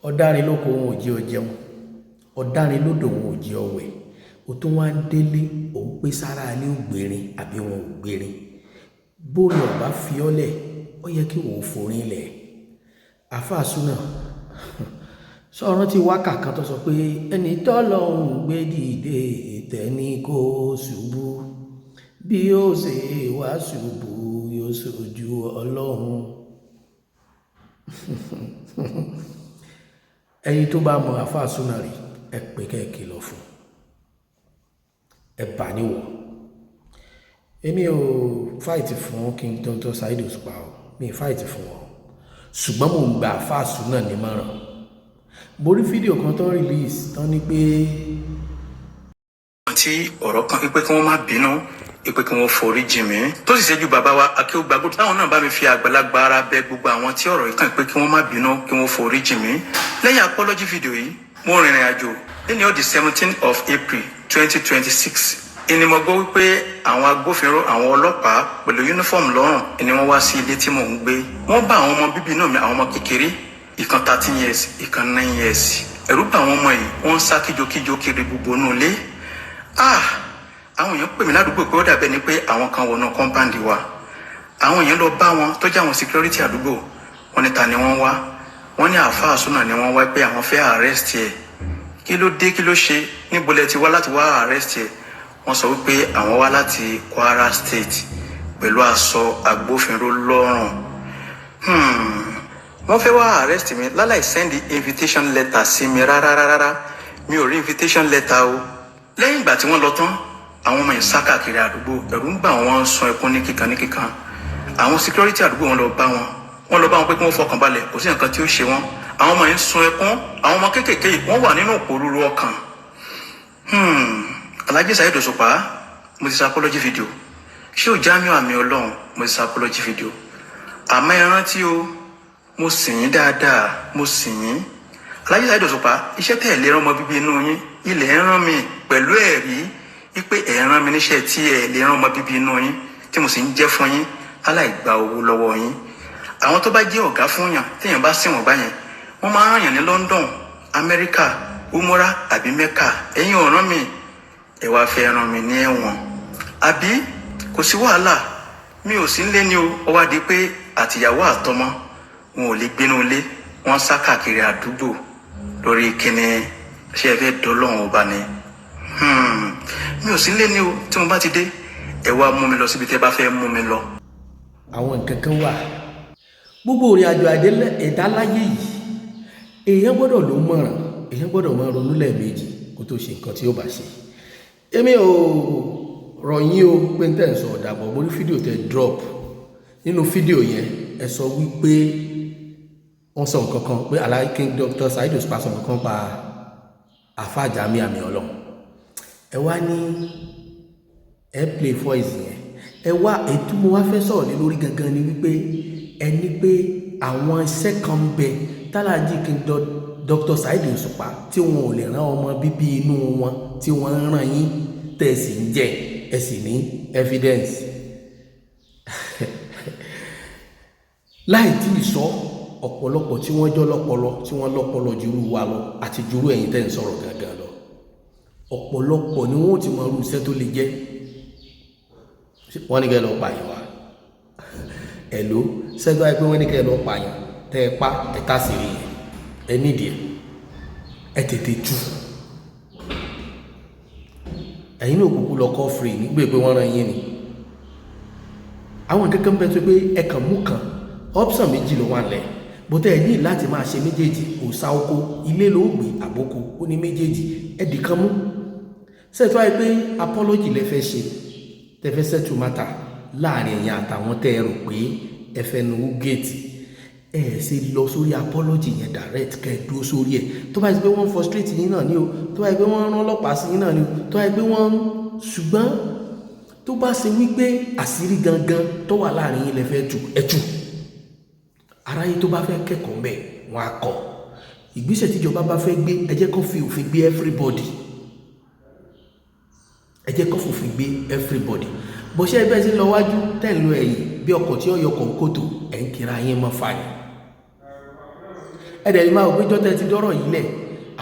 ọ̀dárin lóko òun ò jẹ́ ọ jẹun ọ̀dárin lódò òun ò jẹ́ ọ wẹ̀ o tún wá ń délé òun pé sára ilé ò gbèrin àbí wọn ò gbèrin bóòlù ọba fi ọlẹ̀ ó yẹ kí wọ́n forí lẹ̀ àfáà Suna sọ̀rọ̀ tí wákà kan tó sọ pé ẹni tọ́lọ́hun gbé dìde tẹ́ni kó ṣubú bí ó ṣe wá ṣubú yóò ṣojú Ọlọ́run ẹ̀yin tó bá mọ àfáà Suna rí ẹ pé kẹ́ẹ̀kì lọ fún ẹ bà níwọ̀ èmi ò fáìtì fún King Dr. Saheed Osupa o mi fáìtì fún wọn ṣùgbọ́n mo ń gba àfáà Suna nímọ̀ràn mo rí fídíò kan tó release tán ní pé tí ọ̀rọ̀ kan pé kí wọ́n má bínú pé kí wọ́n forí jì mí tó sì ṣẹ́jú bàbá wa akéwògbàgbọ́ táwọn náà bá mi fi àgbàlagbà ara bẹ gbogbo àwọn tí ọ̀rọ̀ yìí kàn pé kí wọ́n má bínú kí wọ́n forí jì mí lẹ́yìn apology video yìí mo rìnrìn àjò lẹ́ni ọdún 17th of April 2026 ẹni mo gbọ́ wípé àwọn agbófinró àwọn ọlọ́pàá pẹ̀lú uniform lọ́rùn ẹni wọ́n wá sí ilé tí mò ń gbé wọ́n bá àwọn ọmọ bíbí náà mi àwọn ọmọ kékeré ìkan 13 years ìkan 9 years ẹ̀rù bá àwọn ọmọ yìí wọ́n ń sá kíjokíjo kiri gbogbo inú ilé àwọn èèyàn pè mí ládùúgbò pé ó dàbẹ́ ni pé àwọn kan wọnú kọ́ńpáǹdì wa àwọn èèyàn lọ bá wọn tó jẹ́ àwọn security àdúgbò wọ́n ní ta ni wọ́n wá wọ́n ní àáfàá Suna ni wọ́n wá pé àwọn fẹ́ arrest ẹ̀ kí ló dé kí ló ṣe níbo lẹ ti wá láti wá arrest ẹ̀ wọ́n sọ wípé àwọn wá láti Kwara State pẹ̀lú aṣọ agbófinró lọ́rùn wọ́n fẹ́ wá arrest mi láláì send invitation letter sí mi rárá mi ò rí invitation letter o lẹ́yìn ìgbà tí wọ́n lọ tán àwọn ọmọ yẹn sá káàkiri àdúgbò ẹ̀rù ń bà wọ́n sun ẹkún ní kíkan àwọn security àdúgbò wọ́n lọ bá wọn pé kí wọ́n fọkàn balẹ̀ kò sí nǹkan tí ó ṣe wọ́n àwọn ọmọ yẹn sun ẹkún àwọn ọmọ kéékèèké wọ́n wà nínú òpòrúurú ọkàn Alhaji Saheed Osupa mo ti ṣe apology video ṣé o Jamiu àmì Ọlọ́run mo ti ṣe apology video àmọ́ ẹ rántí o mo sìn yín dáadáa mo sìn yín Alhaji Saheed Osupa iṣẹ́ tẹ̀ lè rán ọmọ bíbí inú yín ilẹ̀ ń rán mi pẹ̀lú ẹ̀rí wípé ẹ̀ rán mi níṣẹ́ tí ẹ̀ lè rán ọmọ bíbí inú yín tí mo sì ń jẹ́ fún yín aláìgba owó lọ́wọ́ yín àwọn tó bá jẹ́ ọ̀gá fún yàn téèyàn bá sìn wọ́n báyẹn wọ́n máa ń rán yàn ní London Amẹ́ríkà umura àbí Mẹ́kà ẹ̀yin ò rán mi ẹ wá fẹ́ rán mi ní ẹ̀wọ̀n àbí kò sí wàhálà mi ò sí nílé ní o ó wá di pé àtìyàwó àtọmọ wọn ò lè gbénú ilé wọ́n sá káàkiri àdúgbò lórí kíni ṣé ẹ fẹ́ dọ́lọ́run ọba ni mi ò sí nílé ní o tí mo bá ti dé ẹ wá mú mi lọ síbi tẹ́ bá fẹ́ mú mi lọ. àwọn nǹkan kan wà gbogbo ìrìn àjò ẹ̀dá láyé yìí èèyàn gbọ́dọ̀ ló mọ̀ràn èèyàn gbọ́dọ̀ máa ronú lẹ́ẹ̀mejì kó tó ṣe nǹkan tí ó bá ṣe èmi ò rọ̀ yín o pé ń tẹ̀ ń sọ ọ̀dàbọ̀ mo rí fídíò tẹ̀ drop nínú fídíò yẹn ẹ sọ wípé wọ́n sọ nǹkan kan pé King Dr. Saheed Osupa sọ nǹkan pa àfáà Jamiu àmì Ọlọ́run ẹ wá ní ẹ play voice yẹn ẹ wá ètò mo wá fẹ́ sọ̀rọ̀ ní lórí gangan ni wípé ẹ ní pé àwọn iṣẹ́ kan ń bẹ tálàjì King Dr. Saheed Osupa tí wọn ò lè rán ọmọ bíbí inú wọn tí wọ́n ń ràn yín tẹ́ ẹ sì ń jẹ ẹ sì ní evidence láì tí ì sọ ọ̀pọ̀lọpọ̀ tí wọ́n jọ lọ́pọlọ tí wọ́n lọ́pọlọ jùrú wa lọ àti jùrú ẹ̀yin tẹ́ ń sọ̀rọ̀ gàgà lọ ọ̀pọ̀lọpọ̀ ni wọ́n ti mọ irú iṣẹ́ tó lè jẹ́ wọ́n ní kẹ́ lọ pààyàn wa ẹ̀ló sẹ́gbà pé wọ́n ní kẹ́ lọ pààyàn tẹ́ ẹ pa ẹ̀ka sí rí ẹ nídìí ẹ tètè tú ẹ̀yin náà kúkú lọ kọ́ free nígbè pé wọ́n rán yín ni àwọn kankan bẹ́ẹ̀ tó pé ẹ kàn mú kan option méjì ló wà lẹ̀ bótẹ́ ẹ ní láti máa ṣe méjèèjì òòsà oko ilé ló gbé àbókò ó ní méjèèjì ẹ dì kan mú sẹ́tọ́ àyè pé apology lẹ fẹ́ ṣe tẹ fẹ́ settle matter láàrin ẹ̀yin àtàwọn tẹ́ ẹ rò pé ẹ fẹ́ nu gate ẹ ṣe lọ sórí apology yẹn direct kẹ́ ẹ dúró sórí ẹ̀ tó bá yẹ pé wọ́n frustrate yín náà ni o tó bá yẹ pé wọ́n rán ọlọ́pàá sí yín náà ni o tó bá yẹ pé wọ́n ṣùgbọ́n tó bá ṣe wípé àṣírí gangan tó wà láàrin yín lẹ fẹ́ tú ẹ tú aráyé tó bá fẹ́ kẹ́kọ̀ọ́ mbẹ́ wọn á kọ́ ìgbésẹ̀ tíjọba bá fẹ́ gbé ẹ jẹ́ kó fi òfin gbé everybody ẹ jẹ́ kó fòfin gbé everybody bó ṣe ẹgbẹ́ sí lọ wájú tẹ́ ń lo ẹ̀yìn bí ọkọ̀ tí ó yọkọ̀ kòtò ẹ̀ ń kira yín mọ́ fàyè ẹ̀dẹ̀ ni máa wò pé jọ́tẹ́ ti dọ́rọ̀ yìí lẹ̀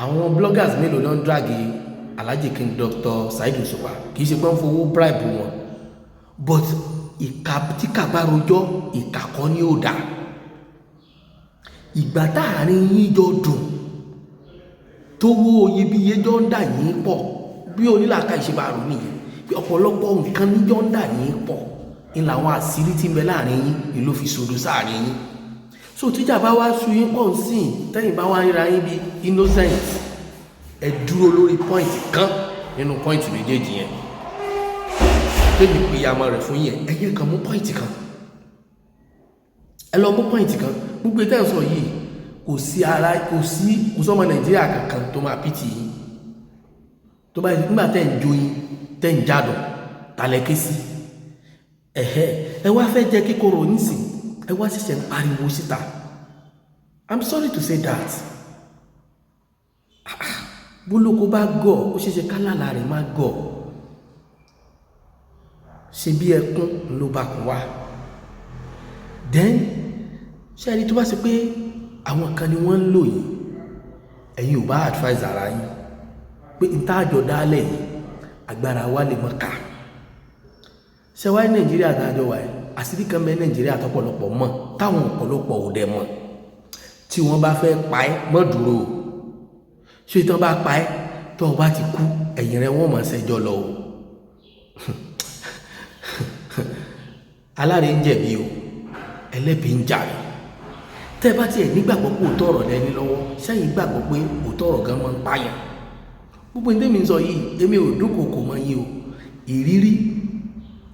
àwọn bloggers mélòó ló ń dragi Alhaji King Dr. Saheed Osupa kì í ṣe pé ń fowó bribe wọn but ìka tí kàbá rojọ́ ìka kan ní ò dá ìgbà táàrin yín jọ dùn tówó iyebíye jọ ń dà yín pọ̀ bí onílàáká ìṣèbàrò nìyẹn pé ọ̀pọ̀lọpọ̀ nǹkan níjọ́ ń dà yín pọ̀ ní làwọn àṣírí tí ń bẹ láàrin yín ni ló fi sòdò sáàrin yín so tíjà bá wá sú yín pọ̀ sí tẹ́yìn bá wá ríra yín bí innocent ẹ dúró lórí point kan nínú point méjèèjì yẹn tẹ́bi ìyàmọ̀ rẹ̀ fún yẹn ẹ̀yẹ kan mú point kan ẹ lọ mú point kan gbogbo ìtẹ́ sọ yìí kò sí ọmọ Nàìjíríà kankan tó máa pìtì yín tó bá yẹ nígbà tẹ́ ń jó yín tẹ́ ń jádọ̀ tàlẹ́ ké sí ẹ wá fẹ́ jẹ́ kíkorò nísìn ẹ wá ṣẹ̀ṣẹ̀ ń pariwo síta I'm sorry to say that bólókó bá gọ̀ ó ṣeéṣe kálàlà rẹ̀ má gọ̀ ṣe bí ẹkún ló bá kún wá then ṣe ẹni tó bá ṣe pé àwọn kan ni wọ́n ń lò yìí ẹ̀yin ò bá advise ara yín pé ìtajọ dálẹ̀ yìí agbára wa lè mọ́ ká ṣe wáyé Nàìjíríà dájọ́ wáyé àṣírí kan bẹ Nàìjíríà tọ́pọ̀lọpọ̀ mọ̀ táwọn ọ̀pọ̀lọpọ̀ ò dẹ̀ mọ̀ tí wọ́n bá fẹ́ pa ẹ́ mọ́ dúró o ṣé tí wọ́n bá pa ẹ́ tó o bá ti kú ẹ̀yìn rẹ̀ wọ́n mọ̀ ṣẹjọ́ lọ o aláre ń jẹ̀bi o ẹlẹ́bi ń jàre tẹ́ bá tiẹ̀ nígbàgbọ́ pé òótọ́ ọ̀rọ̀ lẹ́ni lọ́wọ́ sẹ́yìn gbàgbọ́ pé òótọ́ ọ̀rọ̀ gan máa ń pààyàn gbogbo ní tèmi ń sọ yìí èmi ò dúnkòkò mọ́ yín o ìrírí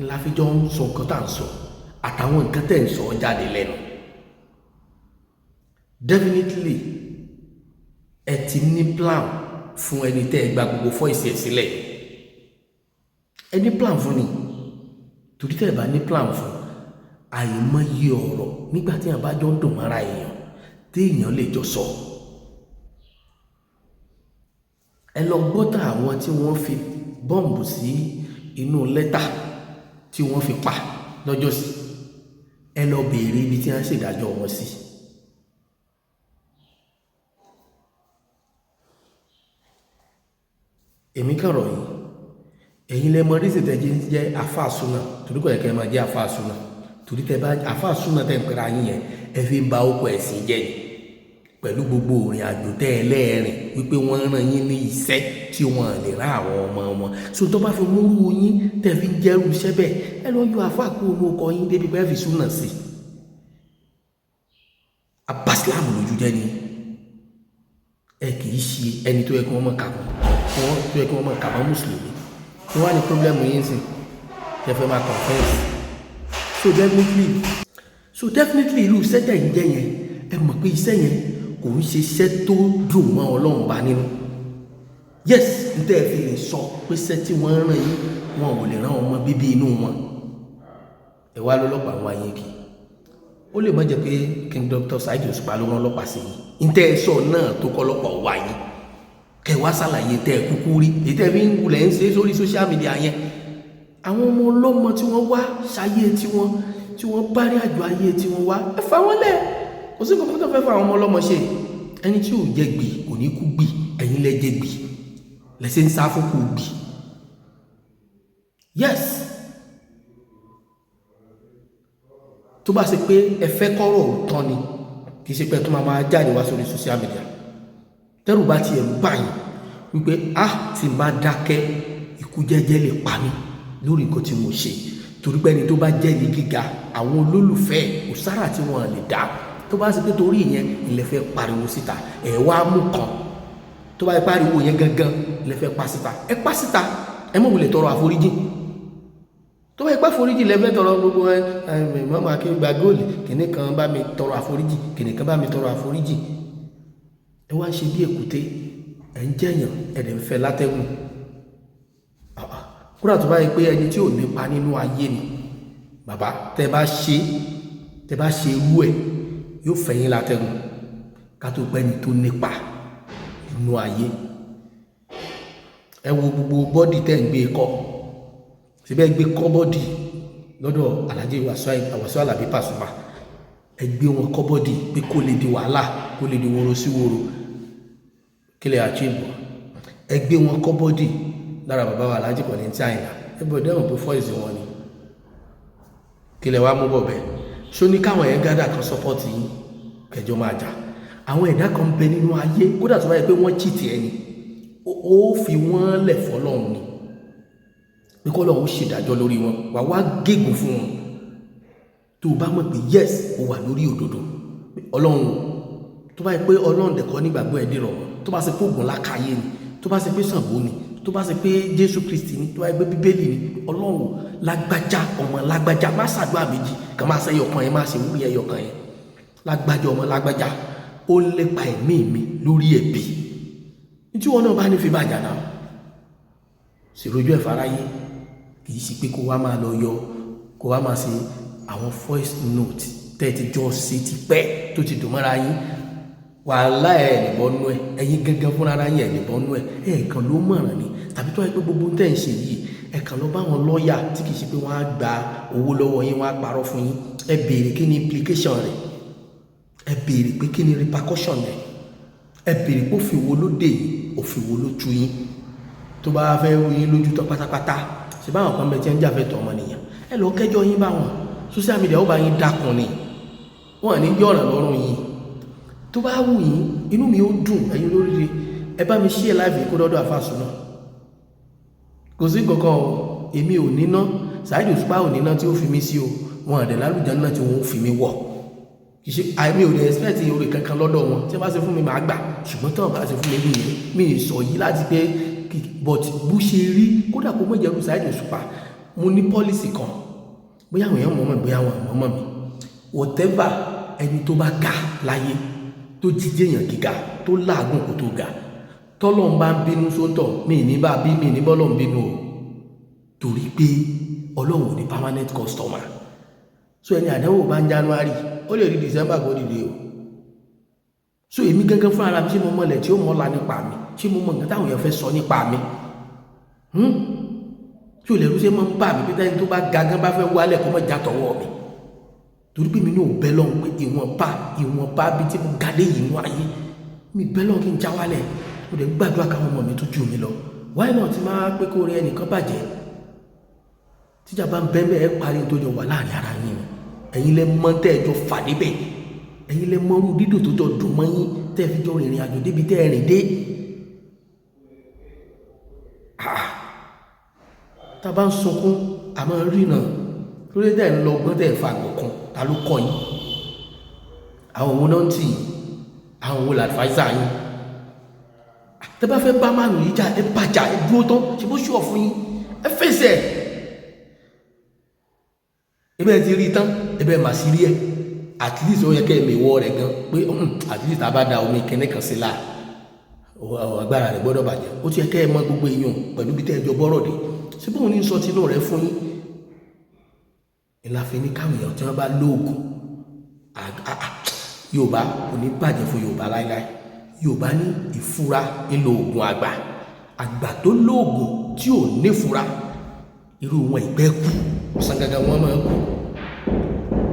ńlá fi jọ ń sọ nǹkan tá à ń sọ àtàwọn nǹkan tẹ̀ ń sọ jáde lẹ́nu definitely ẹ ti ní plan fún ẹni tẹ́ ẹ gba gbogbo voice ẹ̀ sílẹ̀ ẹ ní plan fún ni torí tẹ́ ẹ bá ní plan fún àìmọye ọ̀rọ̀ nígbà tí àbá jọ ń dùn mọ́ra èèyàn tí èèyàn lè jọ sọ ẹ lọ gbọ́tà àwọn tí wọ́n fi bọ́ǹbù sí inú lẹ́tà tí wọ́n fi pa lọ́jọ́sí ẹ lọ béèrè ibi tí wọ́n ṣèdájọ́ wọn sí èmi kàn rọ̀ yìí ẹ̀yin lẹ mọ rísì tẹ́ jẹ́ àfáà Suna torí kò yẹ kẹ́ máa jẹ́ àfáà Suna torí tẹ́ bá àfáà Suna tẹ́ ń pera yín yẹn ẹ fi ń ba okò ẹ̀sìn jẹ́ ni pẹ̀lú gbogbo òrìn àjò tẹ́ ẹ lẹ́ẹ̀rìn wípé wọ́n rán yín ní iṣẹ́ tí wọ́n lè rán àwọn ọmọ wọn so tó bá fi múrú yín tẹ́ fi ń jẹ́rú iṣẹ́ bẹ́ẹ̀ ẹ lọ yọ àfáà kó olú ọkọ yín débi pé ẹ fi Suna sí abasilamu lójú jẹ́ ni ẹ kì í ṣe ẹni tó yẹ kí wọ́n mọ̀ kà wọ́n tó yẹ kí wọ́n mọ̀ kà wọ́n mùsùlùmí kí wọ́n á ní pọ́blẹ́mù yín sìn tẹ́ fẹ́ máa confess so definitely irú iṣẹ́ tẹ̀ ń jẹ́ yẹn ẹ mọ̀ pé iṣẹ́ yẹn kò ń ṣe iṣẹ́ tó dùn mọ́ Ọlọ́run bá nínú yes n tẹ́ ẹ fi lè sọ pé iṣẹ́ tí wọ́n rán yín wọn ò lè rán ọmọ bíbí inú wọn ẹ wá lọ́lọ́pàá wọn ayé kì ó lè má jẹ́ pé King Dr. Saheed Osupa ló rán ọlọ́pàá sí yín n tẹ́ ẹ sọ náà tó kọ́ ọlọ́pàá wá yín kẹ wá ṣàlàyé tẹ́ ẹ kúkú rí èyí tẹ́ fi ń wulẹ̀ ń ṣe sórí social media yẹn àwọn ọmọ ọlọ́mọ tí wọ́n wá ṣayé tí wọ́n bá rí àjò ayé tí wọ́n wá ẹ fà wọ́n lẹ̀ kò sí kankan tó fẹ́ fà àwọn ọmọ ọlọ́mọ ṣe ẹni tí ò jẹ́ gbì kò ní kú gbì ẹ̀yin lẹ jẹ́ gbì lẹ́sẹ̀ ń sá fún kú gbì yes tó bá ṣe pé ẹ fẹ́ kọ́rọ̀ òótọ́ ni kì í ṣe pé tó máa jáde wá sórí social media tẹ́rù bá tiẹ̀ ń báyìí wípé tí n bá dákẹ́ ikú jẹ́jẹ́ lè pa mí lórí nǹkan tí mo ṣe torí pé ẹni tó bá jẹ́ ní gíga àwọn olólùfẹ́ kò sára tí wọ́n lè dá tó bá ṣe pé torí ìyẹn ilẹ̀ fẹ́ pariwo síta ẹ̀ wá mú kan tó bá pariwo yẹn gangan ilẹ̀ fẹ́ pa síta ẹ pa síta ẹ mọ̀ wulẹ̀ tọrọ àforíjì tó bá ipá àforíjì lẹ́fẹ́ tọrọ gbogbo mọ́mọ́ akéwìgbà góòlì kìnní kan bá mi tọrọ àforíjì kìnní kan bá mi tọrọ àforíjì ẹ wá ń ṣe bí èkúté ẹ ń jẹyàn ẹ̀dẹ̀ ń fẹ́ látẹ́gùn kúrò tó bá yẹ pé ẹni tí ò nípa nínú ayé ni bàbá tẹ́ bá ṣe irú ẹ̀ yóò fẹ̀yìn látẹ́gùn ká tó pẹ́ ni tó nípa nínú ayé ẹ wo gbogbo bọ́dì tẹ́ ń gbé kọ́ síbẹ̀ gbé kọ́ bọ́dì lọ́dọ̀ Alhaji Wasiu Alabi Pasuma ẹ gbé wọn kọ́bọ́dì pé kó lè di wàhálà kó lè di woro sí woro kí lè achieve ẹ gbé wọn kọ́bọ́dì lára bàbá wa Alhaji Kollington Àyìnlá ẹ bọ̀ dẹ́wọ̀n pé fọ́ìsì wọn ni kí lè wá mú bọ̀ bẹ́ẹ̀ ṣó ní káwọn yẹn gádà kan sọ́pọ́tì yín kẹjọ máa jà àwọn ẹ̀dá kan bẹ nínú ayé kódà tó bá yẹ pé wọ́n chìtì ẹni ó fi wọ́n lẹ̀ fọlọ́run ni pé kọ́lọ́run ṣèdájọ́ lórí wọn wà wá gégùn fún wọn tó bá mọ̀ pé yes ó wà lórí òdodo ọlọ́run tó bá yẹ pé ọlọ́run dẹ̀kọ́ nígbàgbọ́ ẹ̀ dìrọ̀ wọn tó bá ṣe pé ògùn lákàyè ni tó bá ṣe pé Ṣàngó ni tó bá ṣe pé Jésù Kristi ni tó bá yẹ pé Bíbélì ni ọlọ́run lágbájá ọmọ lágbájá má ṣàdúrà méjì kàn má ṣe ẹyọkan yẹn má ṣe wúyẹ ẹyọkan yẹn lágbájá ọmọ lágbájá ó lépa ẹ̀mí mi lórí ẹ̀bí tí wọn náà bá ní fi bá jà náà ṣèrojú ẹ̀ fáráyé kì í ṣe pé kó wá máa lọ yọ kó wá máa ṣe àwọn voice note tẹ́ẹ̀tì jọ ṣe ti pẹ́ tó ti dùn mọ́ra yín wàhálà ẹ̀ nìbọnú ẹ̀ ẹ̀yin gangan fúnra ara yín ẹ̀ nìbọnú ẹ̀ ẹ̀ẹ̀kan ló mọ̀ràn ni tàbí tó wáyé pé gbogbo tẹ́ ń ṣe yìí ẹ̀ẹ̀kan lọ bá wọn lọ́ọ̀yà tí kì í ṣe pé wọ́n á gba owó lọ́wọ́ yín wọ́n á parọ́ fún yín ẹ béèrè kí ni implication rẹ̀ ẹ béèrè pé kí ni repercussion rẹ̀ ẹ béèrè pé òfin wo ló dé yìí òfin wo ló tú yín tó bá fẹ́ rú yín lójú tán pátápátá ṣe báwọn kan bẹ tí ń jà fẹ́ tọ́ ọmọnìyàn ẹ lọ kẹjọ yín báwọn social media ó bá yín dákun ni wọn ní yọ̀ràn lọ́rùn yín tó bá wù yín inú mi ó dùn ẹ̀yin olóríire ẹ bá mi share live yìí kó dọ́dọ̀ Alfa Suna kò sí kankan o èmi ò níná Saheed Osupa ò níná tí ó fi mí sí o wọn àdẹ̀ lálùjá náà tí wọn ó fi mí wọ̀ kì í ṣe àìmí ò lè expect oore kankan lọ́dọ̀ wọn tí wọ́n bá ṣe fún mi màá gbà ṣùgbọ́n tí wọ́n bá ṣe fún mi nìyẹn mi ì sọ yìí láti pé but bó ṣe rí kódà kó mọ̀ ìjẹ́rù Saheed Osupa mo ní policy kan bóyá àwọn èèyàn mọ̀mọ́ bóyá àwọn mọ̀mọ́ mi whatever ẹni tó bá ga láyé tó jíjẹ́ èèyàn gíga tó láàgùn kó tó ga tọ́lọ́ ń bá ń bínú sóńtọ̀ mi ní bá bí mi ní bọ́lọ̀ ń bínú o torí pé ọlọ́run ò ní permanent customer so ẹni àdánwò bá ń January ó lè rí December kó dìde o so èmi gángan fún ara mi ṣé mo mọ̀lẹ̀ tí ó mọ̀la nípa mi ṣé mo mọ̀ nǹkan táwọn èèyàn fẹ́ sọ nípa mi tí ò lè rú ṣe máa ń bà mí pé tẹ́ni tó bá gagán bá fẹ́ wálẹ̀ kó mọ̀ já tọwọ́ mi torí pé mi náà bẹ́ lọ́hùn pé ìwọ̀nba bí tí mo gàdé yìí nú ayé mi bẹ́ lọ́hùn kí n já wálẹ̀ mo dẹ̀ gbàdúrà káwọn ọmọ mi tó jù mí lọ why not ti máa pé kó rí ẹnìkan bàjẹ́ tíjà bá ń bẹ́ẹ̀ ẹ parí tó jọ wà láàrin ara yín ẹ̀yin lẹ mọ̀ tẹ́ ẹ jọ fà débẹ̀ ẹ̀yin lẹ mọ̀ rú dídò tó jọ dùn mọ́ yín tẹ́ ẹ fi jọ rìnrìn àjò débi tẹ́ ẹ rìn dé tá a bá ń sunkún àmọ́ rìnà lórí tẹ́ ẹ ń lọ ọgbọ́n tẹ́ ẹ fa àgbọ̀kan ta ló kọ́ yín àwọn òun náà ń tì yín àwọn òun làdfáìsà yín tẹ́ bá fẹ́ bá márùn yìí jà ẹ bàjá ẹ dúró tán ṣe bó ṣùọ̀ fún yín ẹ fèsì ẹ ebe ti rí tán ebe mà sí rí ẹ at least ó yẹ kẹ́ ẹ mèwọ́ rẹ̀ gan pé at least tá a bá da omi kẹ́ní kan sí la agbára rẹ̀ gbọ́dọ̀ bàjẹ́ ó ti yẹ kẹ́ ẹ mọ gbogbo èèyàn pẹ̀lú bí tẹ́ ẹ jọ bọ́rọ̀ dé ṣé bóun ní sọ tinú rẹ̀ fún yín ìlàfẹ́ ní káwọn èèyàn tí wọ́n bá lóògùn Yorùbá kò ní bàjẹ́ fún Yorùbá láíláí Yorùbá ní ìfura nílò oògùn àgbà tó lóògùn tí ò nífura irú wọn ìgbẹ́ kú ọ̀sán gangan wọn máa ń kú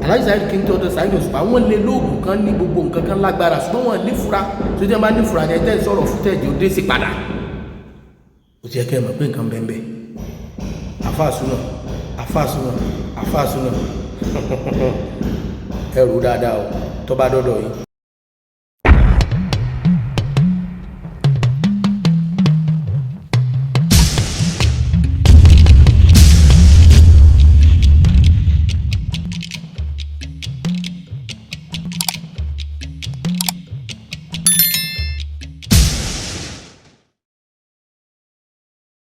Alhaji Saheed kí n tó ọdún Saheed Osupa wọn lé lóògùn kan ní gbogbo nǹkan kan lágbára ṣùgbọ́n wọn nífura tó jẹ́ máa nífura ní ẹjẹ́ ìsọ̀rọ̀ fún tẹ̀jì ó dé sí padà ó ti yẹ kẹ́ ẹ mọ̀ pé nǹkan bẹ́ẹ̀ bẹ́ẹ̀ Alfa Suna ẹrù dáadáa o tó bá dọ́dọ̀ yìí.